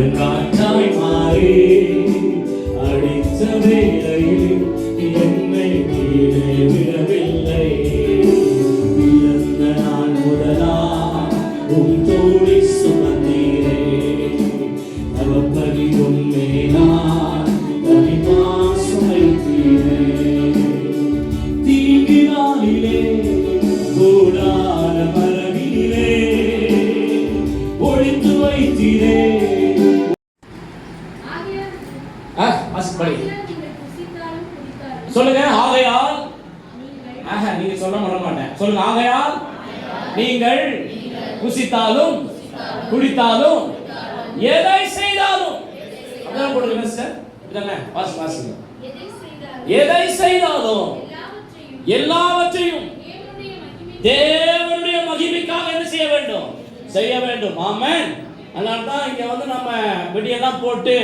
கொடுங்காற்றாய் மாறி அடித்த வேளையில் என்னை கீழே விடவில்லை. இழந்த நான் முதலா உம் தோழி சுமந்தீரே. தவப்பதி உண்மை நான் தனிமா சுமைத்தீரே. தீங்கினாலே கூடான மரபிலே ஒழித்து வைத்தீரே. சொல்லுங்க. ஆகையால் நீங்க சொல்ல மாட்டேன். சொல்லுங்க. ஆகையால் நீங்கள் புசித்தாலும் குடித்தாலும் எதை செய்தாலும் அதான் போடுங்க சார். இதானே வாசிங்க. எதை செய்தாலும் எல்லாவற்றையும் தேவனுடைய மகிமைக்காக என்ன செய்ய வேண்டும்? செய்ய வேண்டும். ஆமென். அதனால தான் இங்க நம்ம வெடியெல்லாம் போட்டு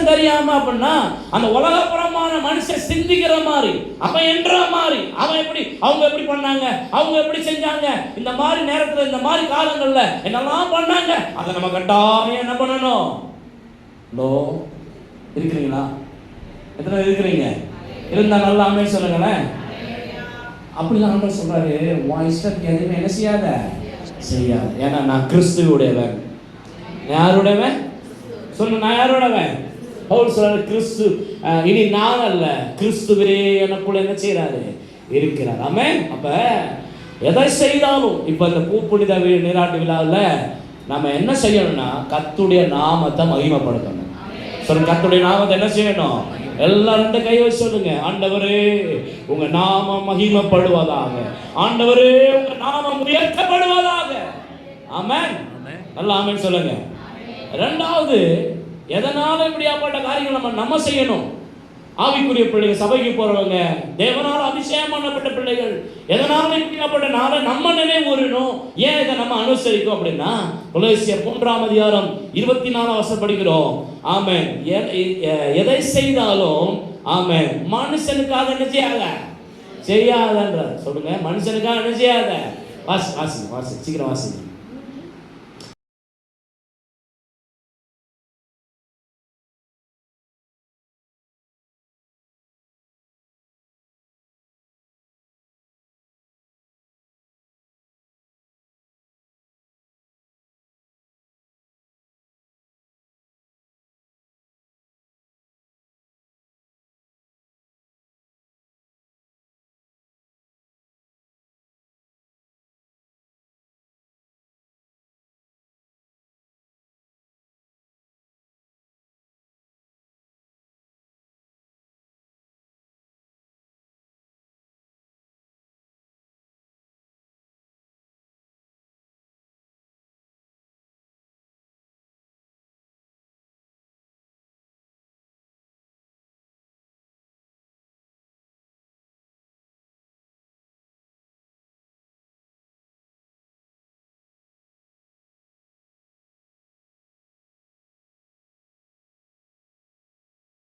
தெரியாம அப்படின்னா அந்த உலகப்புறமான மனுஷன் சிந்திக்கிற மாதிரி அவன் என்ற மாதிரி அவன் அவங்க எப்படி பண்ணாங்க, அவங்க எப்படி செஞ்சாங்க, இந்த மாதிரி நேரத்துல இந்த மாதிரி காலங்கள்ல என்னெல்லாம் பண்ணாங்க, அதை நம்ம கட்டாயம் என்ன பண்ணணும்? இருக்கிறீங்களா? எத்தனை இருக்கிறீங்க? இருந்தா நல்லா ஆமென் சொல்லுங்களேன். அப்படிலாம் ஆண்டவர் சொல்றாரு, உன் இஷ்டத்துக்கு எதுவுமே என்ன செய்யாத செய்யாது. ஏன்னா நான் கிறிஸ்துவுடையவன். யாருடையவன் சொல்லு? நான் யாரோடவன்? பவுல் சொல்றாரு, கிறிஸ்து இனி நான் அல்ல, கிறிஸ்துவே எனக்குள்ள என்ன செய்யறாரு? இருக்கிறார். ஆமென். அப்ப எதை செய்தாலும் இப்ப இந்த பூப்புனித நீராட்டு விழாவில் நம்ம என்ன செய்யணும்னா கர்த்தருடைய நாமத்தை மகிமைப்படுத்தணும். சொல்லுங்க. கர்த்தருடைய நாமத்தை என்ன செய்யணும்? எல்லாரும் ரெண்டு கை வச்சு சொல்லுங்க. ஆண்டவரே உங்க நாமம் மகிமைப்படுவதாக. ஆண்டவரே உங்க நாமம் உயர்த்தப்படுவதாக. ஆமென். நல்லா ஆமென் சொல்லுங்க. இரண்டாவது, எதனால இப்படியாப்பட்ட காரியங்கள் நம்ம செய்யணும்? ஆவிக்குரிய பிள்ளைகள், சபைக்கு போறவங்க, தேவனால் அபிஷேகம் பண்ணப்பட்ட பிள்ளைகள், எதனால இப்படியாப்பட்ட நாளை நம்ம நினைவுறணும்? ஏன் இதை நம்ம அனுசரிக்கும் அப்படின்னா கொலோசியர் 3:24 படிக்கிறோம். ஆமென். எதை செய்தாலும் ஆமென் மனுஷனுக்காக என்ன செய்யாதன்ற சொல்லுங்க. மனுஷனுக்காக என்ன செய்யாத. வாசி சீக்கிரம் வாசிங்க.